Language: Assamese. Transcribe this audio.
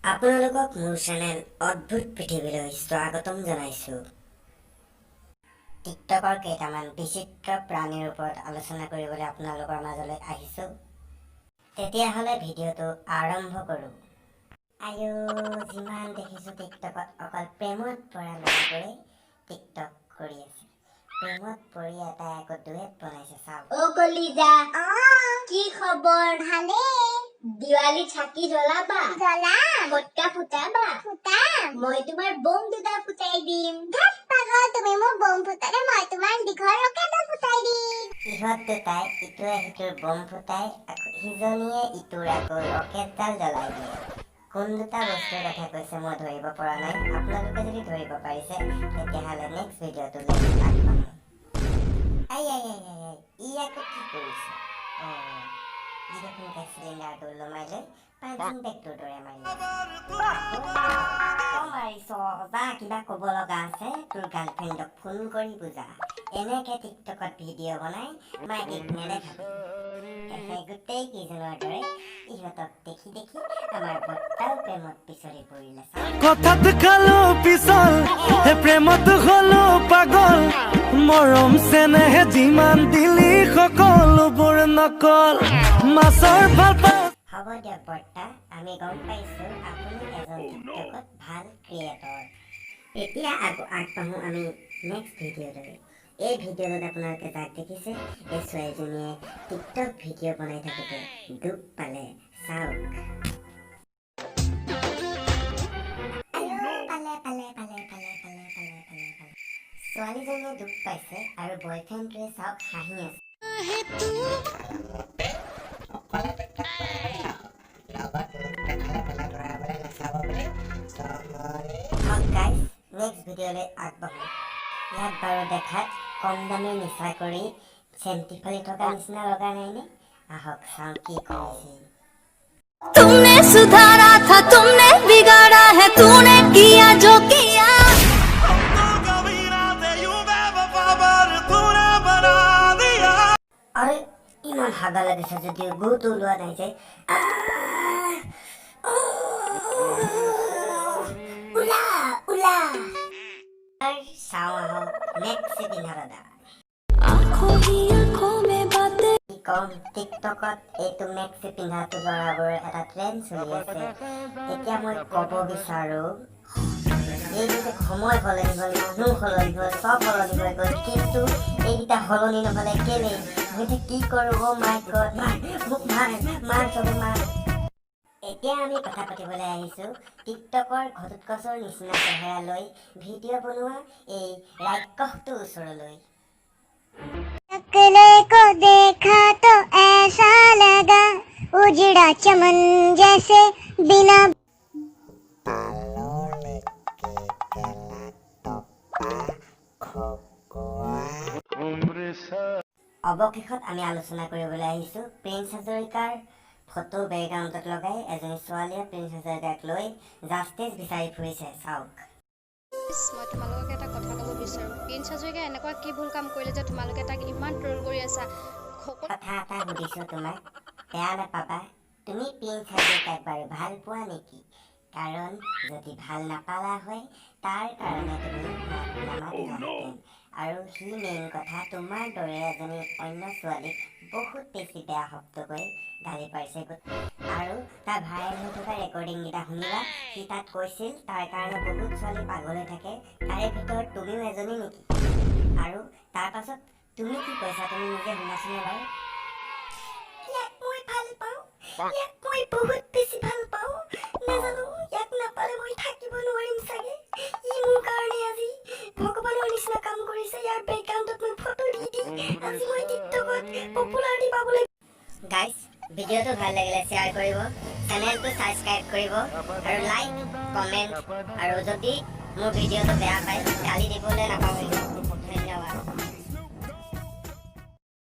আপোনালোকক মোৰ চেনেল অদ্ভুত পৃথিৱীলৈ স্বাগতম জনাইছো। টিকটকৰ কেইটামান বিচিত্ৰ প্ৰাণীৰ ওপৰত আলোচনা কৰিবলৈ আপোনালোকৰ মাজলৈ আহিছো। তেতিয়াহ'লে ভিডিঅ'টো আৰম্ভ কৰোঁ। আয়ো, যিমান দেখিছো টিকটকত অকল প্ৰেমত পৰা ল'ৰাবোৰে টিকটক কৰি আছে। প্ৰেমত পৰি এটাই আকৌ ডুৱেট বনাইছে চাওক। ও কলিজা, কি খবৰ? ভালে। দিৱালী চাকি জ্বলাবা? জ্বলাম। ফটকা ফুটাবা? ফুটাম। মই তোমাৰ বম দুটা ফুটাই দিম। ধেত পাগল, তুমি মোৰ বম ফুটালে মই তোমাৰ দীঘল ৰকেট ফুটাই দিম। ইহঁত দুটাই ইটোৱে সিটোৰ বম ফুটাই, সিজনীয়ে ইটোৰ আকৌ ৰকেটডাল জ্বলাই দিয়ে। কোন দুটা বস্তুৰ কথা কৈছে মই ধৰিব পৰা নাই। আপোনালোকে যদি ধৰিব পাৰিছে তেতিয়াহ'লে নেক্সট ভিডিঅ'টোলৈ আগবাঢ়ো। ই আকৌ কি কৰিছে? ই দেখোন গেছ চিলিণ্ডাৰটো ওলমাই লৈ পাঞ্চিং বেগটোৰ দৰে মাৰিছে। মাৰিছ যা, কিবা ক'ব লগা আছে তোৰ গাৰ্লফ্ৰেণ্ডক ফোন কৰি বুজা। এনেকে টিকটকত ভিডিঅ' বনাই মাইকীক নেদেখাবি। গোটেই কেইজনৰ দৰে ইহঁতক দেখি দেখি আমাৰ বৰ্তাও প্ৰেমত পিছলি পৰিলে। কথাত খালো পিছল, প্ৰেমত হলো পাগল, মৰম চেনেহে যিমান দিলি সকলোবোৰ নকল, মাছৰ ভাল পাওঁ। হ'ব দিয়ক বৰ্তা, আমি গম পাইছো আপুনি এজন টিকটকত ভাল ক্ৰিয়েটৰ। এতিয়া আগবাঢ়ো আমি নেক্সট ভিডিঅ'লৈ। এই ভিডিঅ'টোত আপোনালোকে যাক দেখিছে, এই ছোৱালীজনীয়ে টিকটক ভিডিঅ' বনাই থাকোঁতে দুখ পালে চাওক। ছোৱালীজনীয়ে দুখ পাইছে আৰু বয়ফ্ৰেণ্ডটোৱে চাওক হাঁহি আছে। নেক্সট ভিডিঅ'লৈ আগবাঢ়ো। ইয়াত বাৰু দেখাত কম দামী নিচা কৰি চেণ্টি ফলি থকা নিচিনা লগা নাইনে? আহক চাওঁ কি কৰিছে। तुमने सुधारा था, तुमने बिगाड़ा है, तूने किया जो किया। अरे इमान हागा লাগিছে যদিও বহুত ওলোৱা নাই যে। উলা উলা চাওঁ আহক নেক্সট পিন্ধাৰদা। आँखों ही आँखों में बातें। কি কম, টিকটকত এইটো মেক্সি পিন্ধাটো ল'ৰাবোৰৰ এটা ট্ৰেণ্ড চলি আছে। এতিয়া মই ক'ব বিচাৰো এইকেইটা সময় সলনি হ'ল, মানুহ সলনি হ'ল, চব সলনি হৈ গ'ল, কিন্তু এইকেইটা সলনি নহ'লে কেলেই? মই এতিয়া কি কৰোঁ? মাই গড, মোক মাৰ চবে মাৰ। এতিয়া আমি কথা পাতিবলৈ আহিছোঁ টিকটকৰ ঘটোৎকচৰ নিচিনা চেহেৰা লৈ ভিডিঅ' বনোৱা এই ৰাক্ষসটোৰ ওচৰলৈ। नकले को देखा तो ऐसा लगा उजड़ा चमन जैसे बिना। অৱশেষত আমি আলোচনা কৰিবলৈ আহিছোঁ প্ৰিন্স হাজৰিকাৰ ফটো বেকগ্ৰাউণ্ডত লগাই এজনী ছোৱালীয়ে প্ৰিন্স হাজৰিকাক লৈ জাষ্টিচ বিচাৰি ফুৰিছে চাওক। মই তোমালোকক এটা কথা ক'ব বিচাৰোঁ। প্ৰিন্স হাজৰিকাই এনেকুৱা কি ভুল কাম কৰিলে যে তোমালোকে তাক ইমান ট্ৰল কৰি আছা? কথা এটা সুধিছোঁ তোমাক, বেয়া নাপাবা। তুমি প্ৰিন্স হাজৰিকাক বাৰু ভাল পোৱা নেকি? কাৰণ যদি ভাল নাপালা হয় তাৰ কাৰণে তুমি নামাতিলাহেঁতেন। আৰু সি মেইন কথা তোমাৰ দৰে এজনী অন্য ছোৱালীক বহুত বেছি বেয়া শব্দ কৈ গালি পাৰিছে। আৰু তাৰ ভাইৰেল হৈ থকা ৰেকৰ্ডিংকেইটা শুনিবা। সি তাত কৈছিল তাৰ কাৰণে বহুত ছোৱালী পাগল হৈ থাকে, তাৰে ভিতৰত তুমিও এজনী নেকি? আৰু তাৰ পাছত তুমি কি কৈছা তুমি নিজে শুনাচোন এবাৰ। ইয়াক মই ভাল পাওঁ, ইয়াক মই বহুত বেছি ভাল পাওঁ, নাজানো ইয়াক নাপালে মই থাকিব নোৱাৰিম চাগে। ই মোৰ কাৰণে আজি ভগৱানৰ নিচিনা কাম কৰিছে। ইয়াৰ বেকগ্ৰাউণ্ডত মই ফটো দি আজি মই টিকটকত পপুলাৰিটি পাবলৈ। গাইজ, ভিডিঅ'টো ভাল লাগিলে শ্বেয়াৰ কৰিব, চেনেলটো ছাবস্ক্ৰাইব কৰিব আৰু লাইক কমেণ্ট, আৰু যদি মোৰ ভিডিঅ'টো বেয়া পায় গালি দিবলৈ নাপাহৰিব।